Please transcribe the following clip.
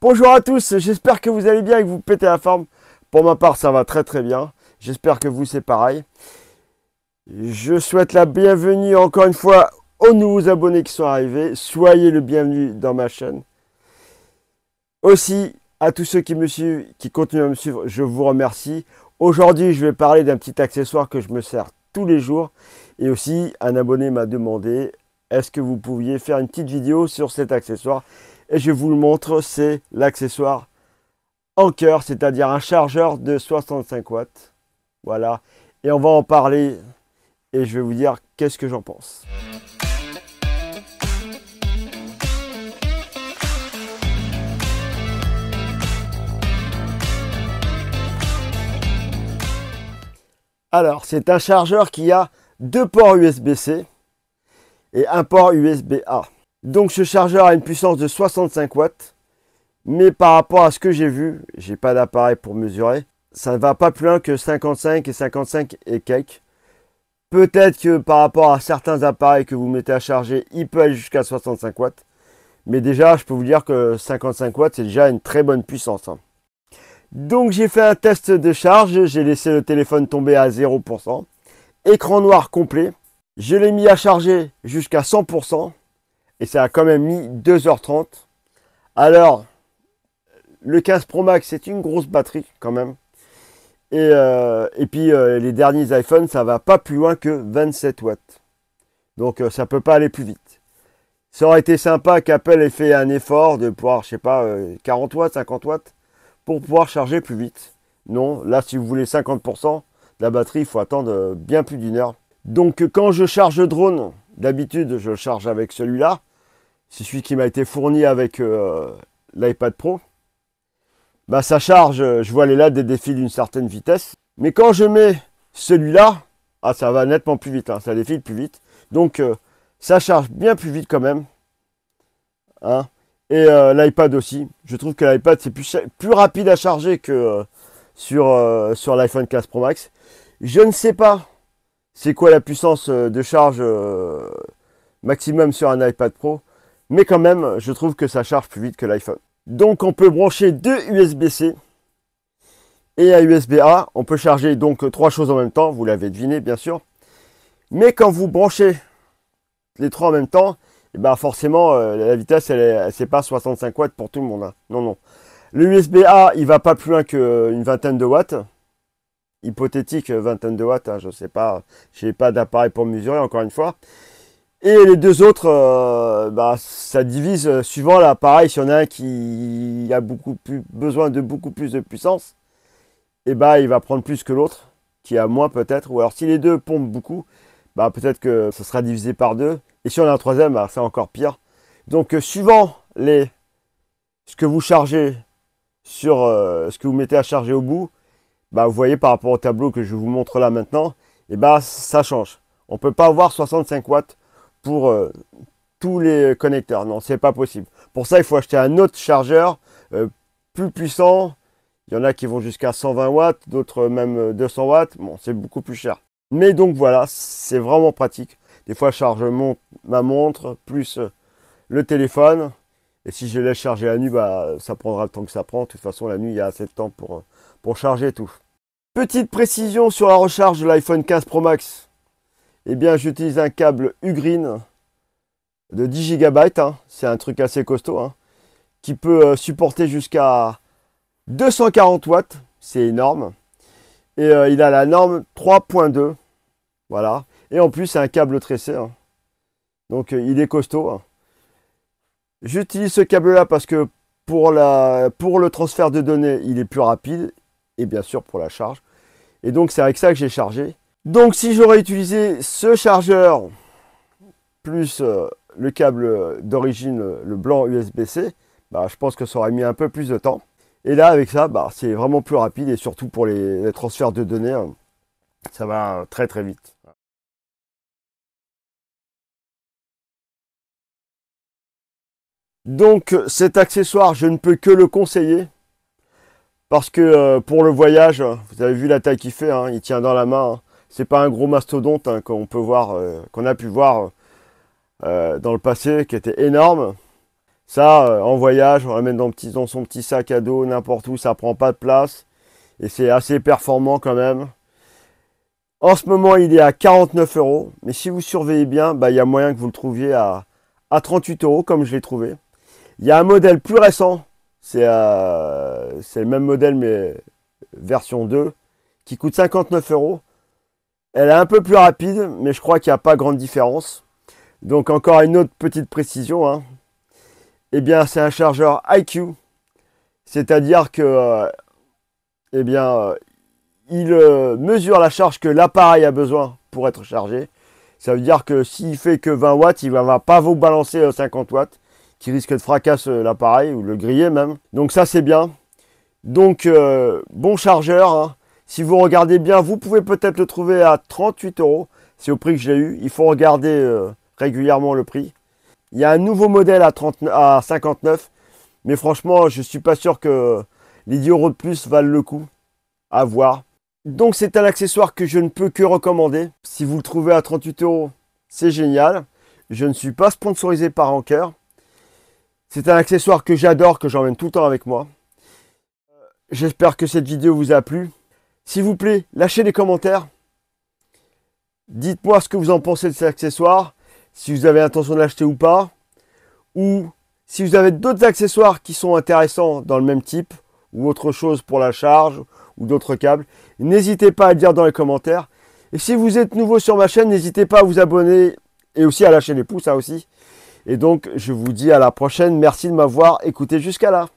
Bonjour à tous, j'espère que vous allez bien et que vous pétez la forme. Pour ma part, ça va très très bien. J'espère que vous, c'est pareil. Je souhaite la bienvenue encore une fois aux nouveaux abonnés qui sont arrivés. Soyez le bienvenu dans ma chaîne. Aussi, à tous ceux qui me suivent, qui continuent à me suivre, je vous remercie. Aujourd'hui, je vais parler d'un petit accessoire que je me sers tous les jours. Et aussi, un abonné m'a demandé, est-ce que vous pouviez faire une petite vidéo sur cet accessoire? Et je vous le montre, c'est l'accessoire Anker, c'est-à-dire un chargeur de 65 watts. Voilà. Et on va en parler et je vais vous dire qu'est-ce que j'en pense. Alors, c'est un chargeur qui a deux ports USB-C et un port USB-A. Donc ce chargeur a une puissance de 65 watts. Mais par rapport à ce que j'ai vu, j'ai pas d'appareil pour mesurer, ça ne va pas plus loin que 55 et 55 et quelques. Peut-être que par rapport à certains appareils que vous mettez à charger, il peut aller jusqu'à 65 watts. Mais déjà, je peux vous dire que 55 watts, c'est déjà une très bonne puissance. Donc j'ai fait un test de charge, j'ai laissé le téléphone tomber à 0%. Écran noir complet. Je l'ai mis à charger jusqu'à 100%. Et ça a quand même mis 2h30. Alors, le 15 Pro Max, c'est une grosse batterie quand même. Et puis, les derniers iPhones, ça va pas plus loin que 27 watts. Donc, ça peut pas aller plus vite. Ça aurait été sympa qu'Apple ait fait un effort de pouvoir, je sais pas, 40 watts, 50 watts, pour pouvoir charger plus vite. Non, là, si vous voulez 50% de la batterie, il faut attendre bien plus d'une heure. Donc, quand je charge le drone, d'habitude, je le charge avec celui-là. C'est celui qui m'a été fourni avec l'iPad Pro. Bah, ça charge, je vois les LED défilent d'une certaine vitesse. Mais quand je mets celui-là, ah, ça va nettement plus vite, hein, ça défile plus vite. Donc, ça charge bien plus vite quand même. Hein. Et l'iPad aussi. Je trouve que l'iPad, c'est plus rapide à charger que sur l'iPhone 15 Pro Max. Je ne sais pas c'est quoi la puissance de charge maximum sur un iPad Pro. Mais quand même, je trouve que ça charge plus vite que l'iPhone. Donc, on peut brancher deux USB-C et un USB-A. On peut charger donc trois choses en même temps. Vous l'avez deviné, bien sûr. Mais quand vous branchez les trois en même temps, et ben forcément, la vitesse, c'est pas 65 watts pour tout le monde. Hein. Non, non. Le USB-A, il va pas plus loin qu'une vingtaine de watts. Hypothétique vingtaine de watts, hein, je ne sais pas. Je n'ai pas d'appareil pour mesurer, encore une fois. Et les deux autres, ça divise suivant l'appareil. S'il y en a un qui a besoin de beaucoup plus de puissance, et bah, il va prendre plus que l'autre, qui a moins peut-être. Ou alors si les deux pompent beaucoup, bah, peut-être que ça sera divisé par deux. Et si on a un troisième, bah, c'est encore pire. Donc suivant ce que vous chargez sur ce que vous mettez à charger au bout, bah, vous voyez par rapport au tableau que je vous montre là maintenant, et bah, ça change. On ne peut pas avoir 65 watts pour tous les connecteurs. Non, c'est pas possible. Pour ça, il faut acheter un autre chargeur plus puissant. Il y en a qui vont jusqu'à 120 watts, d'autres même 200 watts. Bon, c'est beaucoup plus cher. Mais donc voilà, c'est vraiment pratique. Des fois, je charge ma montre plus le téléphone. Et si je laisse charger la nuit, bah, ça prendra le temps que ça prend. De toute façon, la nuit, il y a assez de temps pour charger tout. Petite précision sur la recharge de l'iPhone 15 Pro Max. Eh bien, j'utilise un câble Ugreen de 10 Go, hein, c'est un truc assez costaud, hein, qui peut supporter jusqu'à 240 watts, c'est énorme. Et il a la norme 3.2, voilà. Et en plus, c'est un câble tressé, hein. Donc il est costaud. Hein. J'utilise ce câble-là parce que pour le transfert de données, il est plus rapide, et bien sûr pour la charge. Et donc c'est avec ça que j'ai chargé. Donc si j'aurais utilisé ce chargeur plus le câble d'origine, le blanc USB-C, bah, je pense que ça aurait mis un peu plus de temps. Et là avec ça, bah, c'est vraiment plus rapide et surtout pour les transferts de données, hein, ça va très très vite. Donc cet accessoire, je ne peux que le conseiller. Parce que pour le voyage, vous avez vu la taille qu'il fait, hein, il tient dans la main. Hein. C'est pas un gros mastodonte hein, qu'on a pu voir dans le passé, qui était énorme. Ça, en voyage, on va le mettre dans son petit sac à dos, n'importe où, ça prend pas de place. Et c'est assez performant quand même. En ce moment, il est à 49 euros. Mais si vous surveillez bien, bah, il y a moyen que vous le trouviez à 38 euros, comme je l'ai trouvé. Il y a un modèle plus récent. C'est le même modèle, mais version 2, qui coûte 59 euros. Elle est un peu plus rapide, mais je crois qu'il n'y a pas grande différence. Donc encore une autre petite précision, hein. Eh bien, c'est un chargeur iQ. C'est-à-dire que eh bien, il mesure la charge que l'appareil a besoin pour être chargé. Ça veut dire que s'il fait que 20 watts, il ne va pas vous balancer 50 watts, qui risque de fracasser l'appareil ou le griller même. Donc ça, c'est bien. Donc, bon chargeur, hein. Si vous regardez bien, vous pouvez peut-être le trouver à 38 euros. C'est au prix que j'ai eu. Il faut regarder régulièrement le prix. Il y a un nouveau modèle à 59. Mais franchement, je ne suis pas sûr que les 10 euros de plus valent le coup. À voir. Donc c'est un accessoire que je ne peux que recommander. Si vous le trouvez à 38 euros, c'est génial. Je ne suis pas sponsorisé par Anker. C'est un accessoire que j'adore, que j'emmène tout le temps avec moi. J'espère que cette vidéo vous a plu. S'il vous plaît, lâchez des commentaires. Dites-moi ce que vous en pensez de cet accessoire. Si vous avez intention de l'acheter ou pas. Ou si vous avez d'autres accessoires qui sont intéressants dans le même type. Ou autre chose pour la charge. Ou d'autres câbles. N'hésitez pas à le dire dans les commentaires. Et si vous êtes nouveau sur ma chaîne, n'hésitez pas à vous abonner. Et aussi à lâcher les pouces, ça aussi. Et donc, je vous dis à la prochaine. Merci de m'avoir écouté jusqu'à là.